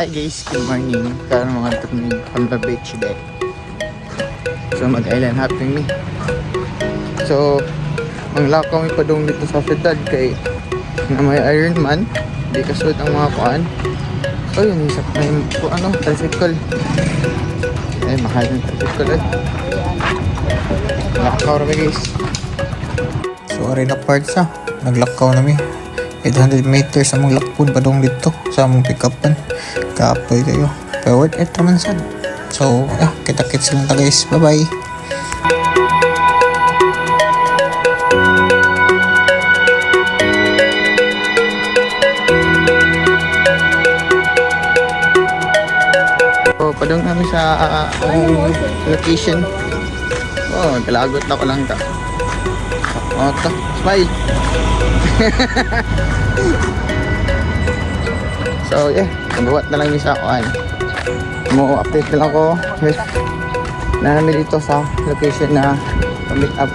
Hi guys, good morning. Karon mga tumig on the beach day. So mag-island hopping me. So manglakaw mi padung dito sa syudad kay na may Ironman. Di kasud ang mga kuan. So yun isa may tricycle. Ay mahal ng tricycle eh. Lakaw ra guys. So ari na parts naglakaw na mi. 800 meters among lakpod padung dito sa among pick-upan. Kaapoy kayo. Pero worth it naman sad. So, kita-kits lang ta guys. Bye-bye. So, padung kami sa location. Oh, kalagot na ko lang ka. Oh, smile. So yeah, pagbuhat na lang yung sa kuan. Mo update na lang ko na namin dito sa location na meet up.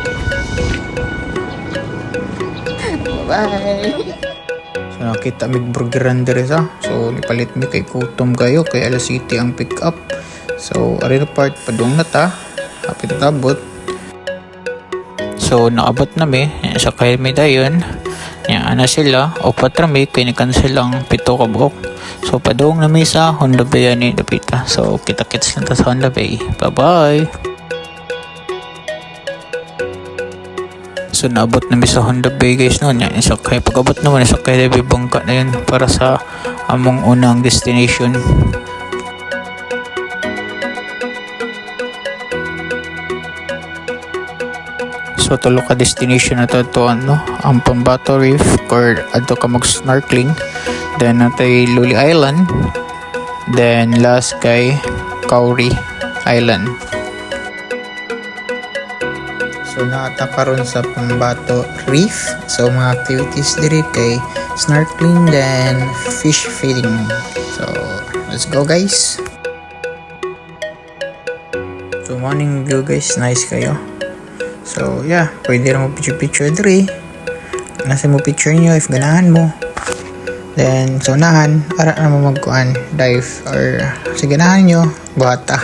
Bye. So nakita mig burgeran diri sa. So nipalit mi kay kutom kayo kay alas city ang pick up. So ari na part padung na ta. Happy to tabot. So naabot na mi sa kay mi dayon. Yan na sila upat rami kay ni-cancel ang 7 ka buok. So padung na mi sa Honda Bay ni dapita. So kita-kits lang ta sa Honda Bay. Bye-bye. So naabot na mi sa Honda Bay guys no. Yan isa kay pag-abot naman isa kay Debbie bangka na yun para sa among unang destination. So tulo ka destination na to ang Pambato Reef or adto ka mag snorkeling, then natay Luli Island, then last kay Kauri Island. So naata karon sa Pambato Reef. So mga activities diri kay snorkeling then fish feeding. So let's go guys. So morning view guys, nice kayo. So yeah, pwede rin mo picture diri. Nasa mo picture nyo if ganahan mo. Then so nahan, ara na mo magkuan dive or sa ganahan nyo, buhata.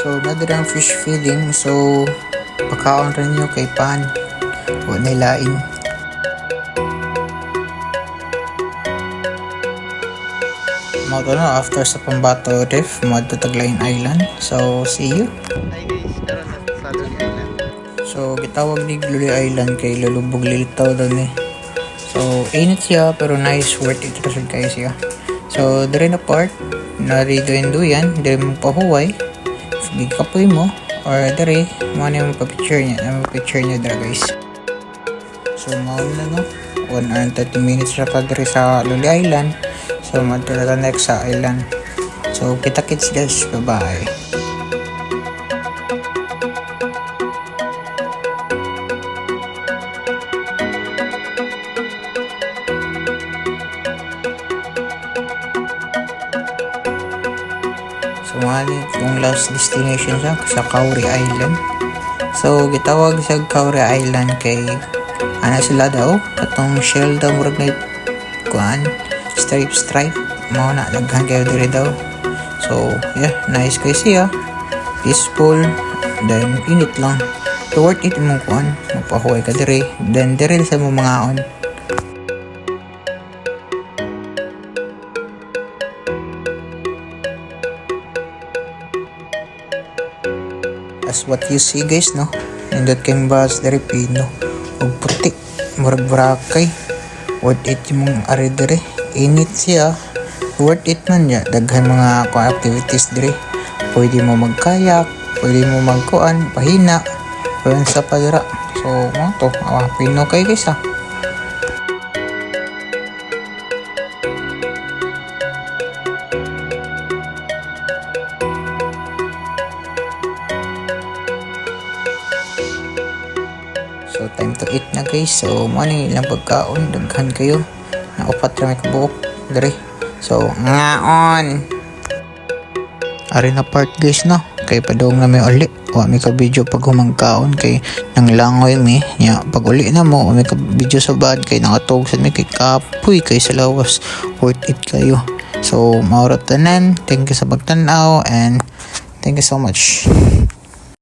So nadira ang fish feeding. So pagkaon rin nyo kay pan o nilain. Mga no, after sa Pambato Reef mga Taglayan Island. So see you. Hi guys, karon sa Luli Island. So gitawag ni Luli Island kay lulubog lilitaw daw ni. So init siya pero nice, worth it kasi kayo siya. So dire na part na duyan dire mo pahuway gikapoy mo or dire mo na yung picture niya dira guys. So mao na no 1 hour and 30 minutes ra ka dire sa Luli Island. So magtala next sa island. So kita-kits guys, bye bye. So yung last destination sa Kauri Island. So gitawag sa Kauri Island kay ana sila daw katong shell daw murag na kuan stripe mao na daghan kayo diri daw. So yeah, nice kay siya, peaceful, then init lang. So worth it mong kuan mapahuway ka diri, then diri sa mo mangaon. As what you see guys no, nindot kang bus dari pino ug puti murag Boracay. Worth it yung ari diri, init siya, worth it man ya. Daghan mga activities diri, pwede mo magkayak, pwede mo magkuan pahina pwede sa padira. So mo to pino kay guys So time to eat na guys. So mo ni ilang pagkaon, daghan kayo. Na upat ra may kabuok diri. So ngaon. Ari na part guys no. Kay padong na may uli. Wa may ka video pag humangkaon kay nang langoy mi. Nya pag uli na mo may ka video sa bad kay nakatog sa mi kay kapoy kay sa lawas. Worth it kayo. So maura tanan. Thank you sa pagtanaw and thank you so much.